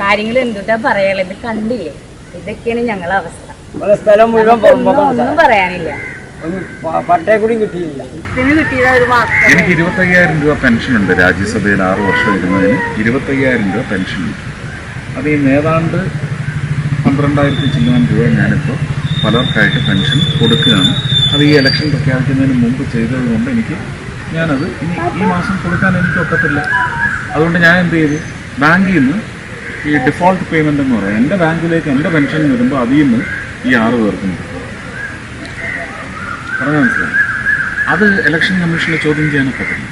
കാര്യങ്ങൾ എന്തുട്ടാ പറയാനുള്ളത്? ഇത് കണ്ടില്ലേ? ഇതൊക്കെയാണ് ഞങ്ങളെ അവസ്ഥ. സ്ഥലം മുഴുവൻ ഒന്നും പറയാനില്ല. പട്ടയക്കൂടി കിട്ടിയില്ല. കിട്ടിയത് ഒരു മാസം. എനിക്ക് 25,000 രൂപ പെൻഷനുണ്ട്. രാജ്യസഭയിൽ 6 വർഷം ഇരുന്നതിന് 25,000 രൂപ പെൻഷനുണ്ട്. അത് ഈ ഏതാണ്ട് 12,000 ചില്ലാൻ രൂപ ഞാനിപ്പോൾ പലർക്കായിട്ട് പെൻഷൻ കൊടുക്കുകയാണ്. അത് ഈ ഇലക്ഷൻ പ്രഖ്യാപിക്കുന്നതിന് മുമ്പ് ചെയ്തതുകൊണ്ട് ഞാനത് ഈ മാസം കൊടുക്കാൻ എനിക്ക് ഒക്കത്തില്ല. അതുകൊണ്ട് ഞാൻ എന്ത് ചെയ്തു, ബാങ്കിൽ നിന്ന് ഈ ഡിഫോൾട്ട് പേയ്മെൻ്റ് എന്ന് പറയാം, എൻ്റെ ബാങ്കിലേക്ക് എൻ്റെ പെൻഷൻ വരുമ്പോൾ അതിൽ നിന്ന് ഈ 6 പേർക്കും പറഞ്ഞാൽ മനസ്സിലായി. അത് ഇലക്ഷൻ കമ്മീഷനെ ചോദ്യം ചെയ്യാനൊക്കത്തില്ല.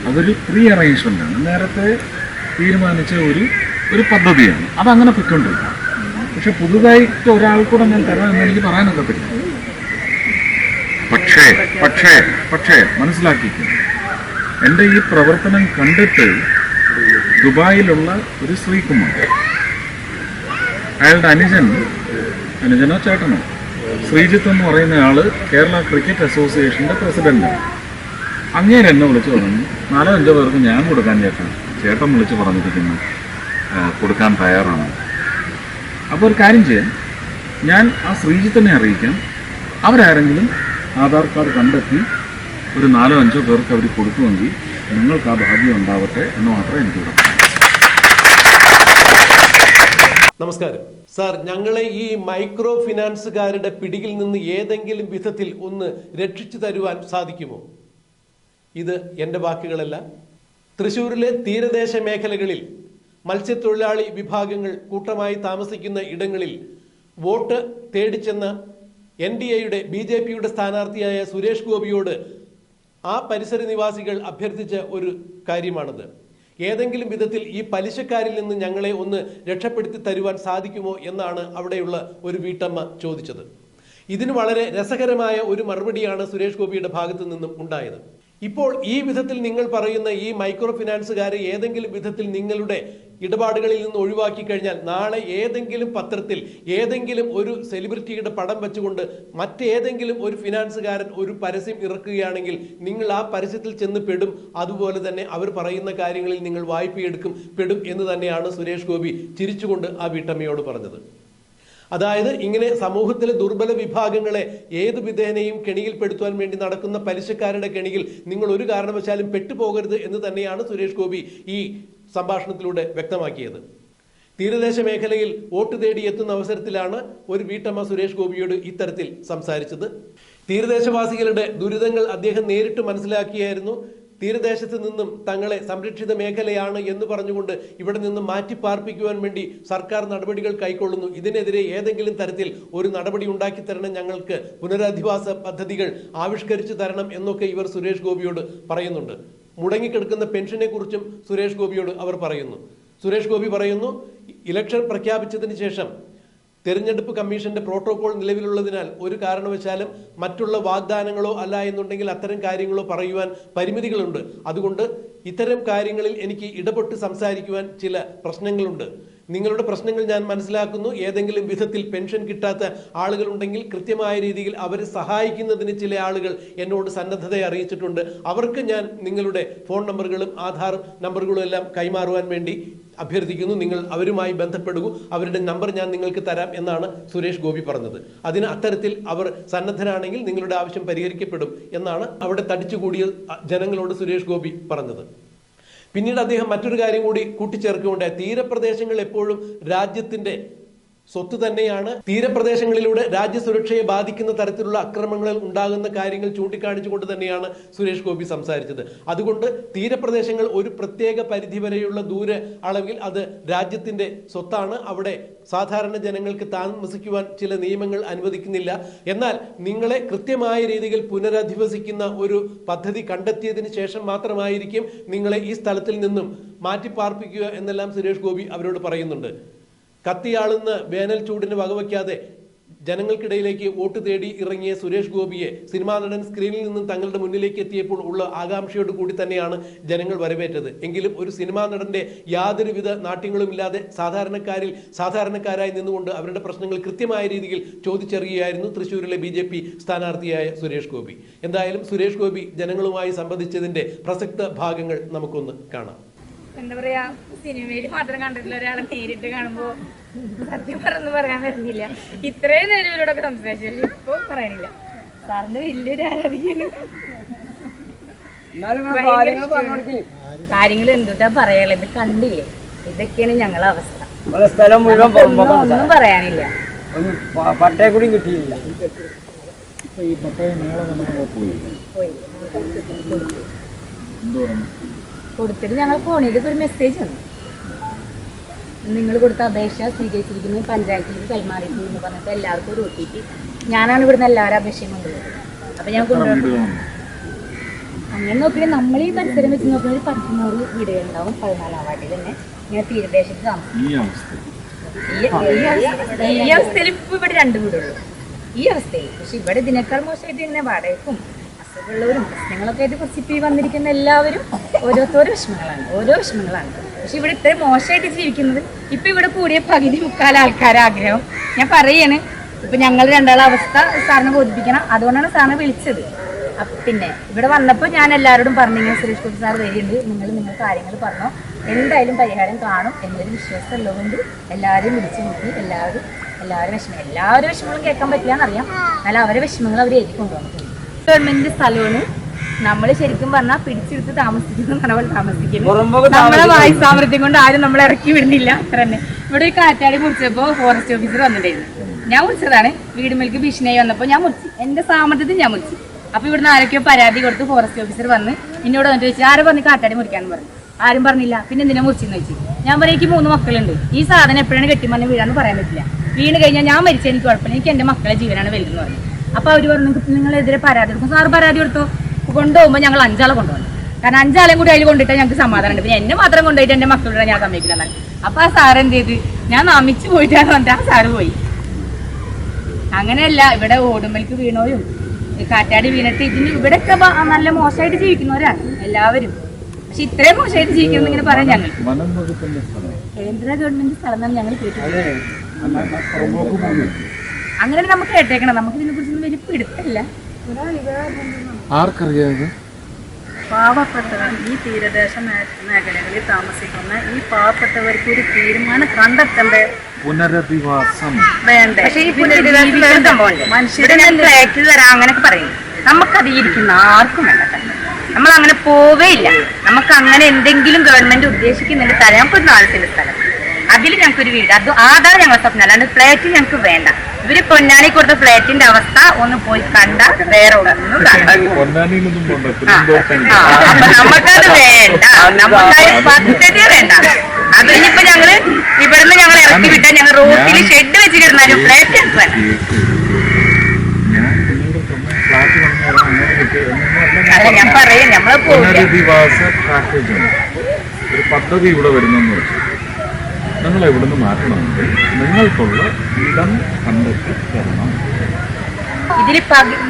അതൊരു പ്രീ അറേഞ്ച്മെൻ്റാണ്, നേരത്തെ തീരുമാനിച്ച ഒരു പദ്ധതിയാണ്. അതങ്ങനെ പൊയ്ക്കൊണ്ടിരിക്കും. പക്ഷെ പുതുതായിട്ട് ഒരാൾക്കൂടെ ഞാൻ തരാമെന്ന് എനിക്ക് പറയാനൊക്കത്തില്ല. പക്ഷേ മനസ്സിലാക്കിക്കുന്നു, എൻ്റെ ഈ പ്രവർത്തനം കണ്ടിട്ട് ദുബായിലുള്ള ഒരു ശ്രീകുമാർ, അയാളുടെ അനുജനോ ചേട്ടനോ ശ്രീജിത്ത് എന്ന് പറയുന്ന ആള് കേരള ക്രിക്കറ്റ് അസോസിയേഷൻ്റെ പ്രസിഡന്റാണ്. അങ്ങേര് എന്നെ വിളിച്ച് പറഞ്ഞു, 4-5 പേർക്ക് ഞാൻ കൊടുക്കാൻ ചേട്ടൻ വിളിച്ച് പറഞ്ഞിരിക്കുന്നു കൊടുക്കാൻ തയ്യാറാണ്. അപ്പോൾ ഒരു കാര്യം ചെയ്യാം, ഞാൻ ആ ശ്രീജിത്തിനെ അറിയിക്കാം. അവരാരെങ്കിലും ആധാർ കാർഡ് കണ്ടെത്തി ഒരു 4-5 പേർക്ക് അവർ കൊടുക്കുമെങ്കിൽ നിങ്ങൾക്ക് ആ ഭാഗ്യം ഉണ്ടാവട്ടെ എന്ന് മാത്രമേ എനിക്ക് പറയാം. നമസ്കാരം സാർ, ഞങ്ങളെ ഈ മൈക്രോ ഫിനാൻസുകാരുടെ പിടിയിൽ നിന്ന് ഏതെങ്കിലും വിധത്തിൽ ഒന്ന് രക്ഷിച്ചു തരുവാൻ സാധിക്കുമോ? ഇത് എൻ്റെ വാക്കുകളല്ല. തൃശ്ശൂരിലെ തീരദേശ മേഖലകളിൽ മത്സ്യത്തൊഴിലാളി വിഭാഗങ്ങൾ കൂട്ടമായി താമസിക്കുന്ന ഇടങ്ങളിൽ വോട്ട് തേടിച്ചെന്ന NDAയുടെ BJPയുടെ സ്ഥാനാർത്ഥിയായ സുരേഷ് ഗോപിയോട് ആ പരിസര നിവാസികൾ അഭ്യർത്ഥിച്ച ഒരു കാര്യമാണത്. ഏതെങ്കിലും വിധത്തിൽ ഈ പലിശക്കാരിൽ നിന്ന് ഞങ്ങളെ ഒന്ന് രക്ഷപ്പെടുത്തി തരുവാൻ സാധിക്കുമോ എന്നാണ് അവിടെയുള്ള ഒരു വീട്ടമ്മ ചോദിച്ചത്. ഇതിന് വളരെ രസകരമായ ഒരു മറുപടിയാണ് സുരേഷ് ഗോപിയുടെ ഭാഗത്തു നിന്നും ഉണ്ടായത്. ഇപ്പോൾ ഈ വിധത്തിൽ നിങ്ങൾ പറയുന്ന ഈ മൈക്രോ ഫിനാൻസുകാരെ ഏതെങ്കിലും വിധത്തിൽ നിങ്ങളുടെ ഇടപാടുകളിൽ നിന്ന് ഒഴിവാക്കി കഴിഞ്ഞാൽ നാളെ ഏതെങ്കിലും പത്രത്തിൽ ഏതെങ്കിലും ഒരു സെലിബ്രിറ്റിയുടെ പടം വെച്ചുകൊണ്ട് മറ്റേതെങ്കിലും ഒരു ഫിനാൻസുകാരൻ ഒരു പരസ്യം ഇറക്കുകയാണെങ്കിൽ നിങ്ങൾ ആ പരസ്യത്തിൽ ചെന്ന് പെടും. അതുപോലെ തന്നെ അവർ പറയുന്ന കാര്യങ്ങളിൽ നിങ്ങൾ വായ്പയെടുക്കും പെടും എന്ന് തന്നെയാണ് സുരേഷ് ഗോപി ചിരിച്ചുകൊണ്ട് ആ വീട്ടമ്മയോട് പറഞ്ഞത്. അതായത് ഇങ്ങനെ സമൂഹത്തിലെ ദുർബല വിഭാഗങ്ങളെ ഏത് വിധേനയും കെണിയിൽപ്പെടുത്തുവാൻ വേണ്ടി നടക്കുന്ന പലിശക്കാരുടെ കെണിയിൽ നിങ്ങൾ ഒരു കാരണവശാലും പെട്ടുപോകരുത് എന്ന് തന്നെയാണ് സുരേഷ് ഗോപി ഈ സംഭാഷണത്തിലൂടെ വ്യക്തമാക്കിയത്. തീരദേശ മേഖലയിൽ വോട്ട് തേടി എത്തുന്ന അവസരത്തിലാണ് ഒരു വീട്ടമ്മ സുരേഷ് ഗോപിയോട് ഇത്തരത്തിൽ സംസാരിച്ചത്. തീരദേശവാസികളുടെ ദുരിതങ്ങൾ അദ്ദേഹം നേരിട്ട് മനസ്സിലാക്കിയായിരുന്നു. തീരദേശത്ത് നിന്നും തങ്ങളെ സംരക്ഷിത മേഖലയാണ് എന്ന് പറഞ്ഞുകൊണ്ട് ഇവിടെ നിന്ന് മാറ്റിപ്പാർപ്പിക്കുവാൻ വേണ്ടി സർക്കാർ നടപടികൾ കൈക്കൊള്ളുന്നു. ഇതിനെതിരെ ഏതെങ്കിലും തരത്തിൽ ഒരു നടപടി ഉണ്ടാക്കി തരണം, ഞങ്ങൾക്ക് പുനരധിവാസ പദ്ധതികൾ ആവിഷ്കരിച്ചു തരണം എന്നൊക്കെ ഇവർ സുരേഷ് ഗോപിയോട് പറയുന്നുണ്ട്. മുടങ്ങിക്കിടക്കുന്ന പെൻഷനെ കുറിച്ചും സുരേഷ് ഗോപിയോട് അവർ പറയുന്നു. സുരേഷ് ഗോപി പറയുന്നു, ഇലക്ഷൻ പ്രഖ്യാപിച്ചതിന് ശേഷം തെരഞ്ഞെടുപ്പ് കമ്മീഷന്റെ പ്രോട്ടോകോൾ നിലവിലുള്ളതിനാൽ ഒരു കാരണവശാലും മറ്റുള്ള വാഗ്ദാനങ്ങളോ അല്ല എന്നുണ്ടെങ്കിൽ അത്തരം കാര്യങ്ങളോ പറയുവാൻ പരിമിതികളുണ്ട്. അതുകൊണ്ട് ഇത്തരം കാര്യങ്ങളിൽ എനിക്ക് ഇടപെട്ട് സംസാരിക്കുവാൻ ചില പ്രശ്നങ്ങളുണ്ട്. നിങ്ങളുടെ പ്രശ്നങ്ങൾ ഞാൻ മനസ്സിലാക്കുന്നു. ഏതെങ്കിലും വിധത്തിൽ പെൻഷൻ കിട്ടാത്ത ആളുകളുണ്ടെങ്കിൽ കൃത്യമായ രീതിയിൽ അവരെ സഹായിക്കുന്നതിന് ചില ആളുകൾ എന്നോട് സന്നദ്ധത അറിയിച്ചിട്ടുണ്ട്. അവർക്ക് ഞാൻ നിങ്ങളുടെ ഫോൺ നമ്പറുകളും ആധാർ നമ്പറുകളും എല്ലാം കൈമാറുവാൻ വേണ്ടി അഭ്യർത്ഥിക്കുന്നു. നിങ്ങൾ അവരുമായി ബന്ധപ്പെടുകൂ, അവരുടെ നമ്പർ ഞാൻ നിങ്ങൾക്ക് തരാം എന്നാണ് സുരേഷ് ഗോപി പറഞ്ഞത്. അതിന് അത്തരത്തിൽ അവർ സന്നദ്ധരാണെങ്കിൽ നിങ്ങളുടെ ആവശ്യം പരിഹരിക്കപ്പെടും എന്നാണ് അവിടെ തടിച്ചുകൂടിയ ജനങ്ങളോട് സുരേഷ് ഗോപി പറഞ്ഞത്. പിന്നീട് അദ്ദേഹം മറ്റൊരു കാര്യം കൂടി കൂട്ടിച്ചേർക്കുകയുണ്ടായി. തീരപ്രദേശങ്ങൾ എപ്പോഴും രാജ്യത്തിന്റെ സ്വത്ത് തന്നെയാണ്. തീരപ്രദേശങ്ങളിലൂടെ രാജ്യസുരക്ഷയെ ബാധിക്കുന്ന തരത്തിലുള്ള അക്രമങ്ങൾ ഉണ്ടാകുന്ന കാര്യങ്ങൾ ചൂണ്ടിക്കാണിച്ചുകൊണ്ട് തന്നെയാണ് സുരേഷ് ഗോപി സംസാരിച്ചത്. അതുകൊണ്ട് തീരപ്രദേശങ്ങൾ ഒരു പ്രത്യേക പരിധി വരെയുള്ള ദൂര അളവിൽ അത് രാജ്യത്തിന്റെ സ്വത്താണ്. അവിടെ സാധാരണ ജനങ്ങൾക്ക് താമസിക്കുവാൻ ചില നിയമങ്ങൾ അനുവദിക്കുന്നില്ല. എന്നാൽ നിങ്ങളെ കൃത്യമായ രീതിയിൽ പുനരധിവസിക്കുന്ന ഒരു പദ്ധതി കണ്ടെത്തിയതിന് ശേഷം മാത്രമായിരിക്കും നിങ്ങളെ ഈ സ്ഥലത്തിൽ നിന്നും മാറ്റിപ്പാർപ്പിക്കുക എന്നെല്ലാം സുരേഷ് ഗോപി അവരോട് പറയുന്നുണ്ട്. കത്തിയാളുന്ന വേനൽ ചൂടിന് വകവയ്ക്കാതെ ജനങ്ങൾക്കിടയിലേക്ക് വോട്ട് തേടി ഇറങ്ങിയ സുരേഷ് ഗോപിയെ സിനിമാ നടൻ സ്ക്രീനിൽ നിന്നും തങ്ങളുടെ മുന്നിലേക്ക് എത്തിയപ്പോൾ ഉള്ള ആകാംക്ഷയോട് കൂടി തന്നെയാണ് ജനങ്ങൾ വരവേറ്റത്. എങ്കിലും ഒരു സിനിമാ നടന്റെ യാതൊരുവിധ നാട്യങ്ങളും ഇല്ലാതെ സാധാരണക്കാരായി നിന്നുകൊണ്ട് അവരുടെ പ്രശ്നങ്ങൾ കൃത്യമായ രീതിയിൽ ചോദിച്ചറിയുകയായിരുന്നു തൃശ്ശൂരിലെ BJP സ്ഥാനാർത്ഥിയായ സുരേഷ് ഗോപി. എന്തായാലും സുരേഷ് ഗോപി ജനങ്ങളുമായി സംബന്ധിച്ചതിന്റെ പ്രസക്ത ഭാഗങ്ങൾ നമുക്കൊന്ന് കാണാം. എന്താ പറയാ, സിനിമയിൽ മാത്രം കണ്ടിട്ടുള്ള ഒരാളെ നേരിട്ട് കാണുമ്പോ സത്യം പറഞ്ഞൊന്നും പറയാൻ പറ്റുന്നില്ല. ഇത്രയും നേരം ഇവരോടൊക്കെ സംസാരിച്ചു, ഇപ്പൊ പറയണില്ല. സാറിന്റെ വലിയൊരു ആരാധിക്കുന്നു. കാര്യങ്ങൾ എന്തുട്ടാ പറയാനുള്ളത്, ഇത് കണ്ടില്ലേ, ഇതൊക്കെയാണ് ഞങ്ങളെ അവസ്ഥ. സ്ഥലം മുഴുവൻ ഒന്നും പറയാനില്ല. പട്ടയ കൂടി കിട്ടിയില്ല. ഈ പട്ടയ മേള പോയി കൊടുത്തിട്ട് ഞങ്ങൾ ഫോണിലേക്ക് ഒരു മെസ്സേജ് വന്നു, നിങ്ങൾ കൊടുത്ത അപേക്ഷ സ്വീകരിച്ചിരിക്കുന്നു, പഞ്ചായത്തിലേക്ക് കൈമാറിയിട്ടുണ്ട് എന്ന് പറഞ്ഞിട്ട് എല്ലാവർക്കും ഒരു OTP. ഞാനാണ് ഇവിടുന്ന് എല്ലാവരും അപേക്ഷയും കൊണ്ടുപോകുന്നത്. അപ്പൊ ഞാൻ കൊണ്ടുപോകും. അങ്ങനെ നോക്കിയിട്ട് നമ്മൾ ഈ പരിസരം വെച്ച് നോക്കുന്ന ഒരു 100 വീടുകളുണ്ടാവും 14-ാം വാർഡിൽ തന്നെ. ഞാൻ തീരദേശത്ത് താമസിക്കും. ഈ അവസ്ഥയിൽ ഇപ്പൊ ഇവിടെ 2 വീടുള്ളൂ ഈ അവസ്ഥയിൽ. പക്ഷെ ഇവിടെ ഇതിനേക്കാൾ മോശമായിട്ട് തന്നെ വാടകയ്ക്കും അസുഖമുള്ളവരും പ്രശ്നങ്ങളൊക്കെ ആയിട്ട് കുറച്ച് ഇപ്പൊ ഈ വന്നിരിക്കുന്ന എല്ലാവരും ഓരോ വിഷമങ്ങളാണ്. പക്ഷെ ഇവിടെ ഇത്രയും മോശമായിട്ട് ജീവിക്കുന്നത് ഇപ്പൊ ഇവിടെ കൂടിയ പകുതി 3/4 ആൾക്കാരെ ആഗ്രഹം ഞാൻ പറയാണ്. ഇപ്പൊ ഞങ്ങൾ രണ്ടാളും അവസ്ഥ സാറിനെ ബോധിപ്പിക്കണം. അതുകൊണ്ടാണ് സാറിനെ വിളിച്ചത്. പിന്നെ ഇവിടെ വന്നപ്പോൾ ഞാൻ എല്ലാവരോടും പറഞ്ഞു, സുരേഷ് ഗോപി സാർ വരികയുണ്ട്, നിങ്ങൾ കാര്യങ്ങൾ പറഞ്ഞോ, എന്തായാലും പരിഹാരം കാണും എന്നൊരു വിശ്വാസം ഉള്ളതുകൊണ്ട് എല്ലാവരും വിളിച്ചു നോക്കി. എല്ലാവരും വിഷമങ്ങളും കേൾക്കാൻ പറ്റില്ല എന്നറിയാം, എന്നാലും അവരെ വിഷമങ്ങൾ അവർ എഴുതി കൊണ്ടുവന്നിട്ടുണ്ട്. ഗവൺമെന്റ് സ്ഥലമാണ്. നമ്മൾ ശരിക്കും പറഞ്ഞാൽ പിടിച്ചെടുത്ത് താമസിക്കുന്നു, നമ്മൾ താമസിക്കുന്നു. നമ്മളെ വായു സാമർത്ഥ്യം കൊണ്ട് ആരും നമ്മളെ ഇറക്കി വിടുന്നില്ല. അത്ര തന്നെ. ഇവിടെ ഒരു കാറ്റാടി മുറിച്ചപ്പോൾ ഫോറസ്റ്റ് ഓഫീസർ വന്നിട്ടുണ്ടായിരുന്നു. ഞാൻ മുറിച്ചതാണ്. വീടുമേൽക്ക് ഭീഷണിയായി വന്നപ്പോൾ ഞാൻ മുറിച്ചു, എന്റെ സാമർത്ഥ്യത്തിൽ ഞാൻ മുറിച്ചു. അപ്പൊ ഇവിടുന്ന് ആരൊക്കെയോ പരാതി കൊടുത്ത് ഫോറസ്റ്റ് ഓഫീസർ വന്ന് എന്നോട് വന്നിട്ട് ചോദിച്ചു, ആരും പറഞ്ഞ് കാറ്റാടി മുറിക്കാന്ന് പറഞ്ഞു. ആരും പറഞ്ഞില്ല. പിന്നെ എന്തിനാ മുറിച്ചെന്ന് ചോദിച്ചു. ഞാൻ പറയും, എനിക്ക് 3 മക്കളുണ്ട്. ഈ സാധനം എപ്പോഴാണ് കെട്ടിമണ്ണ് വീഴാന്ന് പറയാൻ പറ്റില്ല. വീണ് കഴിഞ്ഞാൽ ഞാൻ മരിച്ച എനിക്ക് കുഴപ്പമില്ല, എനിക്ക് എന്റെ മക്കളെ ജീവനാണ് വലുതെന്ന് പറഞ്ഞു. അപ്പൊ അവര് പറഞ്ഞു, നിങ്ങളെതിരെ പരാതി കൊടുക്കും. സാറ് പരാതി കൊടുത്തോ. കൊണ്ടുപോകുമ്പോൾ ഞങ്ങൾ 5 ആളെ കൊണ്ടുപോകണം. കാരണം 5 ആളെയും കൂടി അതിൽ കൊണ്ടിട്ട് ഞങ്ങൾക്ക് സമാധാനം ഉണ്ട്. പിന്നെ എന്നെ മാത്രം കൊണ്ടുപോയിട്ട് എന്റെ മക്കളുടെ ഞാൻ സമ്മതിക്കില്ല എന്നാണ്. അപ്പൊ ആ സാർ എന്ത് ചെയ്ത്, ഞാൻ നമിച്ചു പോയിട്ടാണ് പറഞ്ഞിട്ട് ആ സാറ് പോയി. അങ്ങനെയല്ല, ഇവിടെ ഓടുമ്പൽക്ക് വീണോരും കാറ്റാടി വീണിട്ട് ഇവിടെയൊക്കെ നല്ല മോശമായിട്ട് ജീവിക്കുന്നവരാണ് എല്ലാവരും. പക്ഷെ ഇത്രയും മോശമായിട്ട് ജീവിക്കണം ഇങ്ങനെ പറയാൻ ഞങ്ങൾ കേന്ദ്ര ഗവൺമെന്റ് സ്ഥലം ഞങ്ങൾ കേട്ടിട്ടുണ്ട്. അങ്ങനെ നമുക്ക് കേട്ടേക്കണം. നമുക്ക് ഇതിനെ കുറിച്ചൊന്നും വലിയ പിടുത്തല്ല. ആർക്കറിയാതെ പാവപ്പെട്ടവർ ഈ തീരദേശ മേഖലകളിൽ താമസിക്കുന്ന ഈ പാവപ്പെട്ടവർക്ക് ഒരു തീരുമാനം കണ്ടെത്തേണ്ടേ, പുനരധിവാസം വേണ്ടേ? പക്ഷേ ഈ മനുഷ്യരെ ഫ്ലാറ്റിൽ തരാം അങ്ങനെയൊക്കെ പറയും. നമുക്കത് ഇരിക്കുന്ന ആർക്കും വേണ്ട. നമ്മൾ അങ്ങനെ പോവേയില്ല. നമുക്ക് അങ്ങനെ എന്തെങ്കിലും ഗവൺമെന്റ് ഉദ്ദേശിക്കുന്നുണ്ട് തരാം. നമുക്കൊരു 4 സെന്റ് സ്ഥലം, അതിൽ ഞങ്ങൾക്കൊരു വീട്, അതാണ് ഞങ്ങളുടെ സ്വപ്നം. അല്ലാണ്ട് ഫ്ലാറ്റ് ഞങ്ങൾക്ക് വേണ്ട. ഇവര് പൊന്നാനി കൊടുത്ത ഫ്ലാറ്റിന്റെ അവസ്ഥ ഒന്ന് പോയി കണ്ട വേറെ ഒന്നും നമുക്കത് വേണ്ട. നമുക്കത് പദ്ധതി വേണ്ട. അത് ഇനിയിപ്പോ ഞങ്ങള് ഇവിടുന്ന് ഞങ്ങൾ ഇറക്കി വിട്ടാൽ ഞങ്ങൾ റോഡിൽ ഷെഡ് വെച്ച് കിടന്നാലും ഫ്ലാറ്റ് ഞങ്ങൾക്ക് വേണ്ട. അല്ല, ഞാൻ പറയാം, നമ്മളെ പുനരധിവാസ പാക്കേജ് ഒരു പദ്ധതി ഇവിടെ വരുന്നെന്ന് വെച്ചു. നിങ്ങൾ എവിടുന്ന് മാറ്റണമെങ്കിൽ നിങ്ങൾക്കുള്ള ഇടം കണ്ടെത്തി തരണം. ഇതിൽ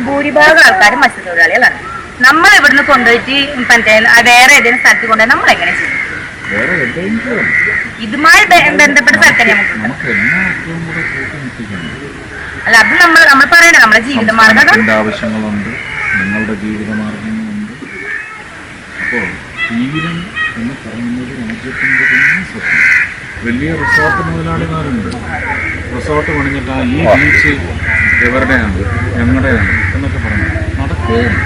ഭൂരിഭാഗം ആൾക്കാരും മത്സ്യത്തൊഴിലാളികളാണ്. നമ്മൾ ഇവിടുന്ന് കൊണ്ടുപോയിട്ട് വേറെ ഏതെങ്കിലും സ്ഥലത്ത് കൊണ്ടുപോയി നമ്മൾ എങ്ങനെ ചെയ്യും? വേറെ എന്തെങ്കിലും ഇതുമായി ബന്ധപ്പെട്ട സ്ഥലത്തന്നെ നമുക്ക് എല്ലാ ഏറ്റവും കൂടെ കൂട്ടിമുട്ടിക്കണം. അല്ല, അത് നമ്മൾ പറയണേ, നമ്മുടെ ജീവിതമാർഗം ആവശ്യങ്ങളുണ്ട്, നിങ്ങളുടെ ജീവിതമാർഗങ്ങളുണ്ട്. അപ്പോൾ തീരം എന്ന് പറയുന്നത് രാജ്യത്തിൻ്റെ തന്നെ സ്വപ്നം. വലിയ റിസോർട്ട് മുതലാളിമാരുണ്ട്. റിസോർട്ട് പണിഞ്ഞിട്ട് ഈ ബീച്ച് എവരുടെയാണ്, ഞങ്ങളുടെയാണ് എന്നൊക്കെ പറഞ്ഞു നടക്കുകയാണ്.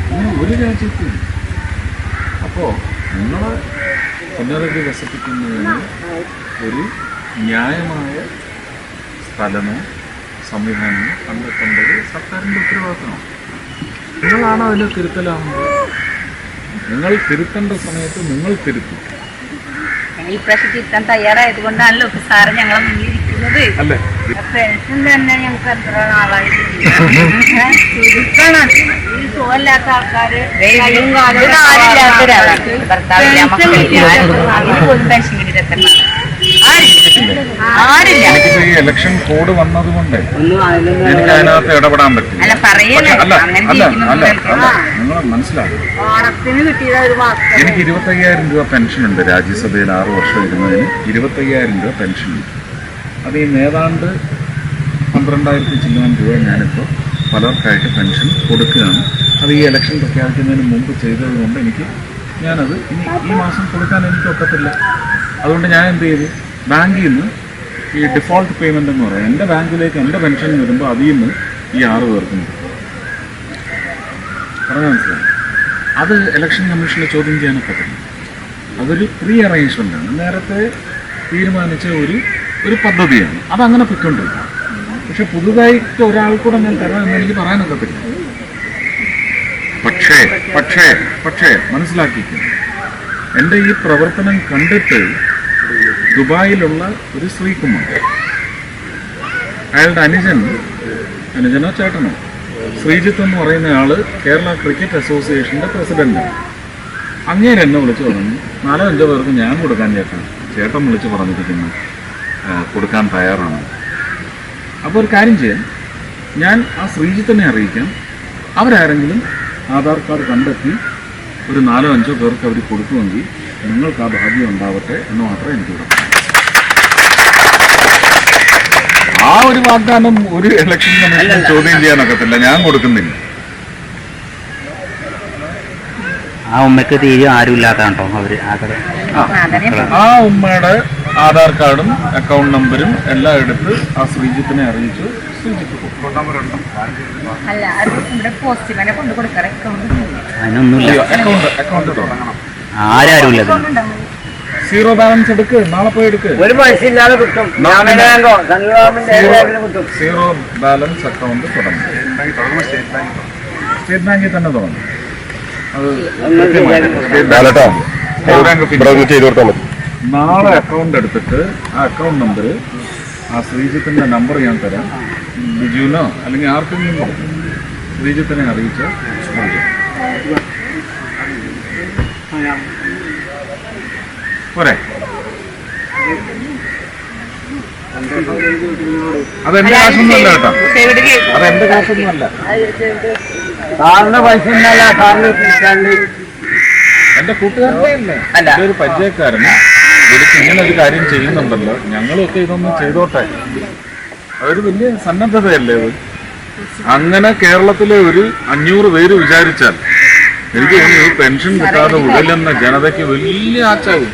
അങ്ങനെ ഒരു രാജ്യത്തും. അപ്പോൾ നിങ്ങൾ പുനരധിവസിപ്പിക്കുന്നതിന് ഒരു ന്യായമായ സ്ഥലമോ സംവിധാനമോ കണ്ടെത്തേണ്ടത് സർക്കാരിൻ്റെ ഉത്തരവാദിത്തമാണ്. നിങ്ങളാണ് അതിൽ തിരുത്തലാവുന്നത്. നിങ്ങൾ തിരുത്തേണ്ട സമയത്ത് നിങ്ങൾ തിരുത്തും. ഈ പ്രാവശ്യം തിരുത്താൻ തയ്യാറായത് കൊണ്ടാണല്ലോ സാറ് ഞങ്ങളെ മുന്നിലിരിക്കുന്നത്. പെൻഷൻ തന്നെ ഞങ്ങൾക്ക് എത്ര നാളായിട്ട് ചുരുക്കണം. ഈ സുഖമില്ലാത്ത ആൾക്കാര് പെൻഷൻ കിട്ടിയിട്ടെത്തണം. ഇലക്ഷൻ കോഡ് വന്നതുകൊണ്ട് എനിക്ക് അതിനകത്ത് ഇടപെടാൻ പറ്റും. നിങ്ങൾ മനസ്സിലാക്കും. എനിക്ക് 25,000 രൂപ പെൻഷനുണ്ട്. രാജ്യസഭയിൽ 6 വർഷം ഇരുന്നതിന് 25,000 രൂപ പെൻഷനുണ്ട്. അത് ഈ ഏതാണ്ട് 12,000 ചില്ലാൻ രൂപ ഞാനിപ്പോൾ പലർക്കായിട്ട് പെൻഷൻ കൊടുക്കുകയാണ്. അത് ഈ ഇലക്ഷൻ പ്രഖ്യാപിക്കുന്നതിന് മുമ്പ് ചെയ്തത് കൊണ്ട് എനിക്ക് ഞാനത് ഈ മാസം കൊടുക്കാൻ എനിക്ക് ഒക്കത്തില്ല. അതുകൊണ്ട് ഞാൻ എന്ത് ചെയ്തു, ബാങ്കിൽ നിന്ന് ഈ ഡിഫോൾട്ട് പേയ്മെൻ്റ് എന്ന് പറയാം, എൻ്റെ ബാങ്കിലേക്ക് എൻ്റെ പെൻഷൻ വരുമ്പോൾ അതിൽ നിന്ന് ഈ 6 പേർക്കും പറഞ്ഞാൽ മനസ്സിലായി. അത് ഇലക്ഷൻ കമ്മീഷനിൽ ചോദ്യം ചെയ്യാനൊക്കത്തില്ല. അതൊരു പ്രീ അറേഞ്ച്മെൻ്റാണ്, നേരത്തെ തീരുമാനിച്ച ഒരു പദ്ധതിയാണ്. അതങ്ങനെ പൊയ്ക്കൊണ്ടിരിക്കും. പക്ഷെ പുതുതായിട്ട് ഒരാൾക്കൂടെ ഞാൻ തരാമെന്ന് എനിക്ക് പറയാനൊക്കത്തില്ല. പക്ഷേ മനസ്സിലാക്കിക്കും, എൻ്റെ ഈ പ്രവർത്തനം കണ്ടിട്ട് ദുബായിലുള്ള ഒരു ശ്രീകുമാർ, അയാളുടെ അനുജനോ ചേട്ടനോ ശ്രീജിത്ത് എന്ന് പറയുന്ന ആള് കേരള ക്രിക്കറ്റ് അസോസിയേഷൻ്റെ പ്രസിഡന്റാണ്. അങ്ങേര് എന്നെ വിളിച്ച് പറഞ്ഞു, 4-5 പേർക്ക് ഞാൻ കൊടുക്കാൻ ചേട്ടൻ വിളിച്ച് പറഞ്ഞിരിക്കുന്നു, കൊടുക്കാൻ തയ്യാറാണ്. അപ്പോൾ ഒരു കാര്യം ചെയ്യാം, ഞാൻ ആ ശ്രീജിത്തിനെ അറിയിക്കാം. അവരാരെങ്കിലും ആധാർ കാർഡ് കണ്ടെത്തി ഒരു 4-5 പേർക്ക് അവർ കൊടുക്കുമെങ്കിൽ നിങ്ങൾക്ക് ആ ഭാഗ്യം ഉണ്ടാവട്ടെ എന്ന് മാത്രമേ എനിക്ക് പറയാം. ആ ഒരു വാഗ്ദാനം ഒരു ഇലക്ഷൻ കമ്മീഷൻ ചോദ്യം ചെയ്യാനൊക്കത്തില്ല. ഞാൻ കൊടുക്കുന്നില്ല. ആ ഉമ്മയ്ക്ക് തീരെ ആരും ഇല്ലാത്തതാണോ അവര്? ആ ഉമ്മയുടെ ആധാർ കാർഡും അക്കൗണ്ട് നമ്പരും എല്ലാം എടുത്ത് ആ ശ്രീജിത്തിനെ അറിയിച്ചു. ശ്രീജിത്ത് അല്ല, അത് ഇവിടെ പോസ്റ്റ്മാനെ കൊണ്ട് കൊടുക്കാറ്. അതിനൊന്നുമില്ല, അക്കൗണ്ട് തുടങ്ങണം. ആരും ഇല്ല. 0 ബാലൻസ് എടുക്ക്, നാളെ പോയി എടുക്ക്. ഒരു പൈസ ഇല്ലാതെ കിട്ടും. 0 ബാലൻസ് അക്കൗണ്ട് തുടങ്ങും. സ്റ്റേറ്റ് ബാങ്കിൽ തന്നെ തുടങ്ങും. അത് നാളെ അക്കൗണ്ട് എടുത്തിട്ട് ആ അക്കൗണ്ട് നമ്പർ, ആ ശ്രീജിത്തിന്റെ നമ്പർ ഞാൻ തരാം. ബിജുവിനോ അല്ലെങ്കിൽ ആർക്കെങ്കിലും ശ്രീജിത്തിനെ അറിയിച്ച് പോരെ. അതെന്റെ കാശൊന്നുമല്ല കേട്ടോ, അതെന്റെ കാശൊന്നുമല്ല. സാറിന് പൈസ ഇന്നല്ല, സാറിന് എന്റെ കൂട്ടുകാരൻ്റെ എൻ്റെ ഒരു പരിചയക്കാരന് വിളിച്ച് ഇങ്ങനെ ഒരു കാര്യം ചെയ്യുന്നുണ്ടല്ലോ, ഞങ്ങളൊക്കെ ഇതൊന്ന് ചെയ്തോട്ടെ. അതൊരു വലിയ സന്നദ്ധതയല്ലേ അത്. അങ്ങനെ കേരളത്തിലെ ഒരു 500 പേര് വിചാരിച്ചാൽ എനിക്ക് തോന്നുന്നു പെൻഷൻ കിട്ടാതെ ഉടലെന്ന ജനതയ്ക്ക് വലിയ ആച്ചാവും.